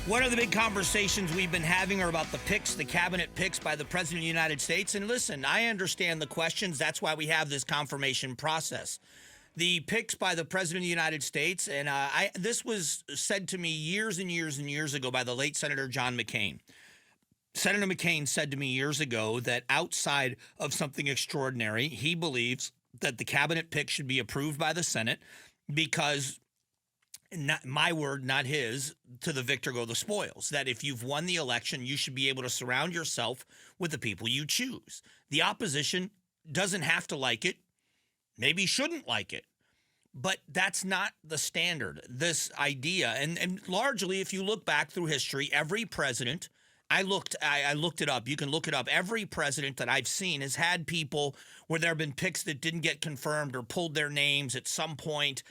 One of the big conversations we've been having are about the picks, the cabinet picks by the President of the United States. And listen, I understand the questions. That's why we have this confirmation process. The picks by the President of the United States, and this was said to me years and years and years ago by the late Senator John McCain. Senator McCain said to me years ago that outside of something extraordinary, he believes that the cabinet pick should be approved by the Senate because, not my word, not his, to the victor go the spoils. That if you've won the election, you should be able to surround yourself with the people you choose. The opposition doesn't have to like it, maybe shouldn't like it, but that's not the standard. This idea, and largely, if you look back through history, every president, I looked it up. You can look it up. Every president that I've seen has had people where there have been picks that didn't get confirmed or pulled their names at some point.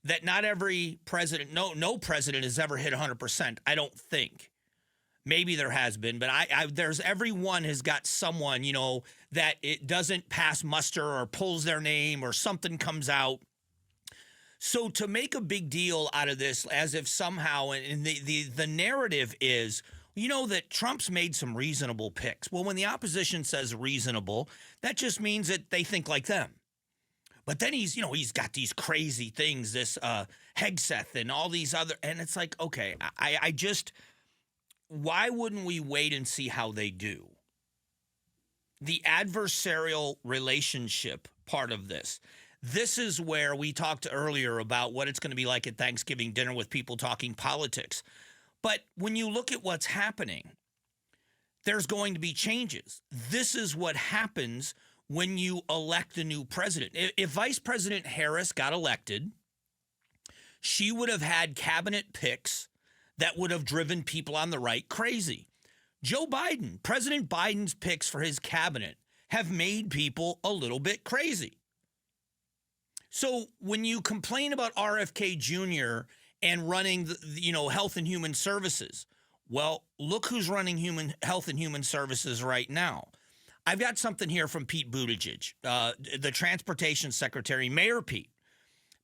That not every president, no president has ever hit 100%. I don't think. Maybe there has been, but everyone has got someone, that it doesn't pass muster or pulls their name or something comes out. So to make a big deal out of this as if somehow, and the narrative is, that Trump's made some reasonable picks. Well, when the opposition says reasonable, that just means that they think like them. But then he's got these crazy things, this Hegseth and all these other, and it's like, okay, I just, why wouldn't we wait and see how they do? The adversarial relationship part of this. This is where we talked earlier about what it's going to be like at Thanksgiving dinner with people talking politics. But when you look at what's happening, there's going to be changes. This is what happens when you elect a new president. If Vice President Harris got elected, she would have had cabinet picks that would have driven people on the right crazy. Joe Biden, President Biden's picks for his cabinet have made people a little bit crazy. So when you complain about RFK Jr. and running, Health and Human Services, well, look who's running Health and Human Services right now. I've got something here from Pete Buttigieg, the transportation secretary, Mayor Pete.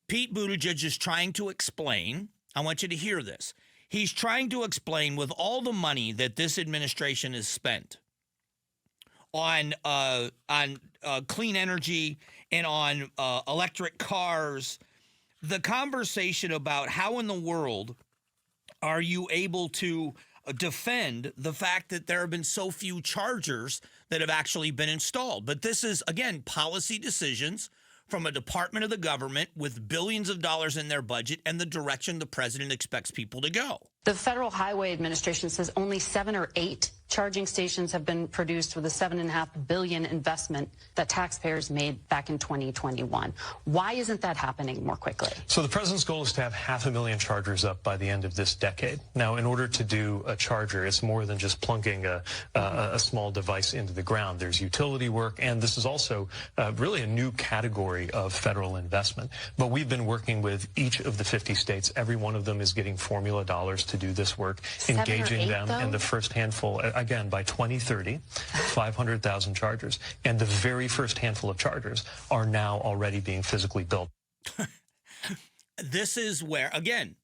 Pete Buttigieg is trying to explain, I want you to hear this. He's trying to explain with all the money that this administration has spent on clean energy and on electric cars, the conversation about how in the world are you able to defend the fact that there have been so few chargers that have actually been installed. But this is, again, policy decisions from a department of the government with billions of dollars in their budget and the direction the president expects people to go. The Federal Highway Administration says only 7 or 8 charging stations have been produced with a $7.5 billion investment that taxpayers made back in 2021. Why isn't that happening more quickly? So the president's goal is to have 500,000 chargers up by the end of this decade. Now, in order to do a charger, it's more than just plunking a small device into the ground. There's utility work, and this is also really a new category of federal investment. But we've been working with each of the 50 states. Every one of them is getting formula dollars to do this work, engaging them in the first handful. Again, by 2030, 500,000 chargers. And the very first handful of chargers are now already being physically built. This is where, again,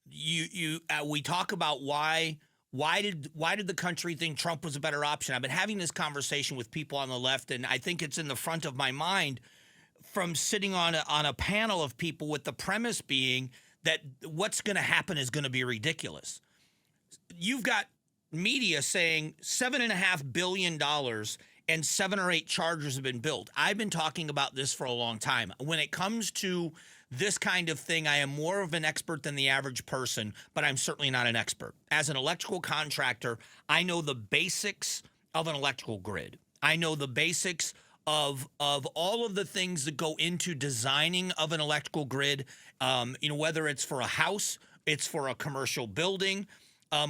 we talk about why did the country think Trump was a better option? I've been having this conversation with people on the left, and I think it's in the front of my mind from sitting on a panel of people with the premise being that what's going to happen is going to be ridiculous. You've got media saying $7.5 billion and 7 or 8 chargers have been built. I've been talking about this for a long time. When it comes to this kind of thing, I am more of an expert than the average person, but I'm certainly not an expert. As an electrical contractor, I know the basics of an electrical grid. I know the basics of all of the things that go into designing of an electrical grid, whether it's for a house, it's for a commercial building.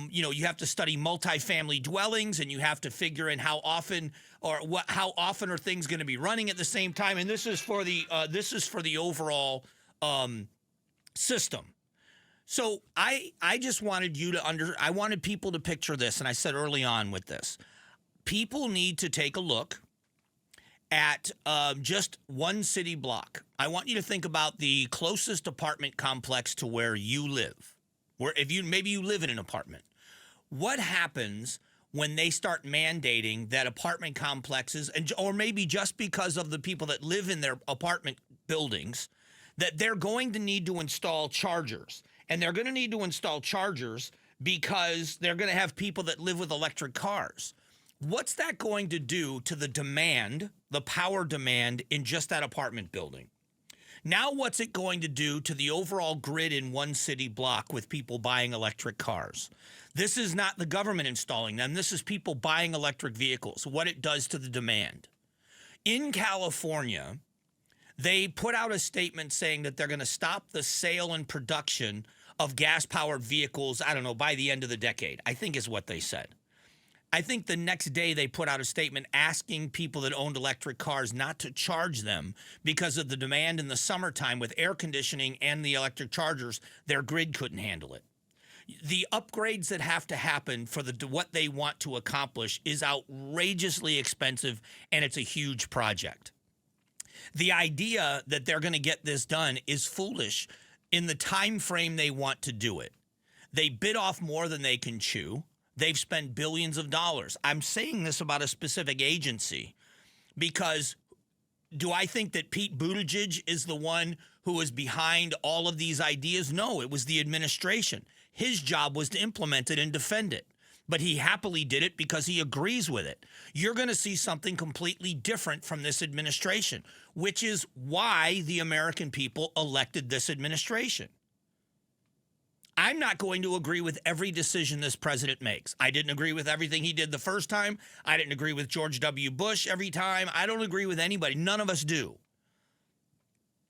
You have to study multifamily dwellings, and you have to figure in how often are things going to be running at the same time. And this is for the overall system. So I just wanted I wanted people to picture this, and I said early on with this, people need to take a look at just one city block. I want you to think about the closest apartment complex to where you live. Where maybe you live in an apartment. What happens when they start mandating that apartment complexes, or maybe just because of the people that live in their apartment buildings, that they're going to need to install chargers? And they're going to need to install chargers because they're going to have people that live with electric cars. What's that going to do to the demand, the power demand in just that apartment building? Now, what's it going to do to the overall grid in one city block with people buying electric cars? This is not the government installing them. This is people buying electric vehicles, what it does to the demand. In California, they put out a statement saying that they're going to stop the sale and production of gas-powered vehicles, I don't know, by the end of the decade, I think is what they said. I think the next day they put out a statement asking people that owned electric cars not to charge them because of the demand in the summertime with air conditioning and the electric chargers. Their grid couldn't handle it. The upgrades that have to happen for what they want to accomplish is outrageously expensive, and it's a huge project. The idea that they're going to get this done is foolish in the time frame they want to do it. They bit off more than they can chew. They've spent billions of dollars. I'm saying this about a specific agency because do I think that Pete Buttigieg is the one who is behind all of these ideas? No, it was the administration. His job was to implement it and defend it. But he happily did it because he agrees with it. You're going to see something completely different from this administration, which is why the American people elected this administration. I'm not going to agree with every decision this president makes. I didn't agree with everything he did the first time. I didn't agree with George W. Bush every time. I don't agree with anybody. None of us do.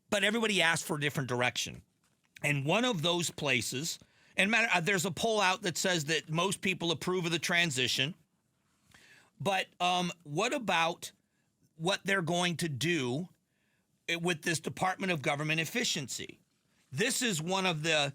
But everybody asked for a different direction. And one of those places, and there's a poll out that says that most people approve of the transition. But what about what they're going to do with this Department of Government Efficiency? This is one of the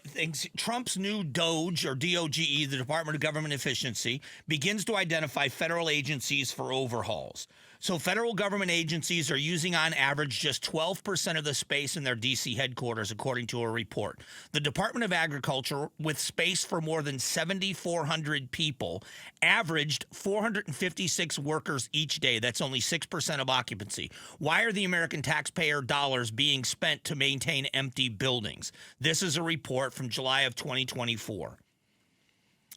things. Trump's new DOGE, or DOGE, the Department of Government Efficiency, begins to identify federal agencies for overhauls. So federal government agencies are using on average just 12% of the space in their D.C. headquarters, according to a report. The Department of Agriculture, with space for more than 7,400 people, averaged 456 workers each day. That's only 6% of occupancy. Why are the American taxpayer dollars being spent to maintain empty buildings? This is a report from July of 2024.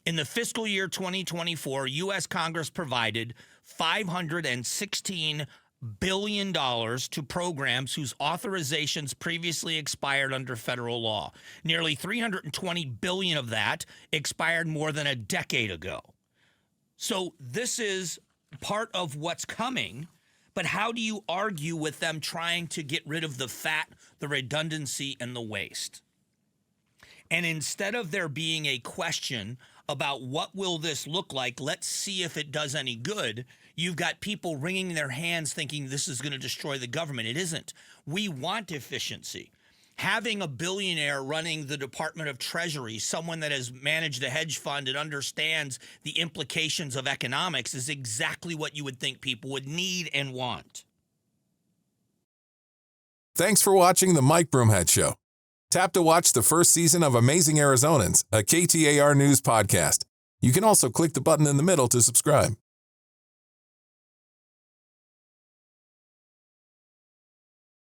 In the fiscal year 2024, U.S. Congress provided $516 billion to programs whose authorizations previously expired under federal law. Nearly $320 billion of that expired more than a decade ago. So this is part of what's coming, but how do you argue with them trying to get rid of the fat, the redundancy, and the waste? And instead of there being a question about what will this look like, let's see if it does any good, you've got people wringing their hands thinking this is going to destroy the government. It isn't. We want efficiency. Having a billionaire running the Department of Treasury, someone that has managed a hedge fund and understands the implications of economics, is exactly what you would think people would need and want. Thanks for watching the Mike Broomhead Show. Tap to watch the first season of Amazing Arizonans, a KTAR News podcast. You can also click the button in the middle to subscribe.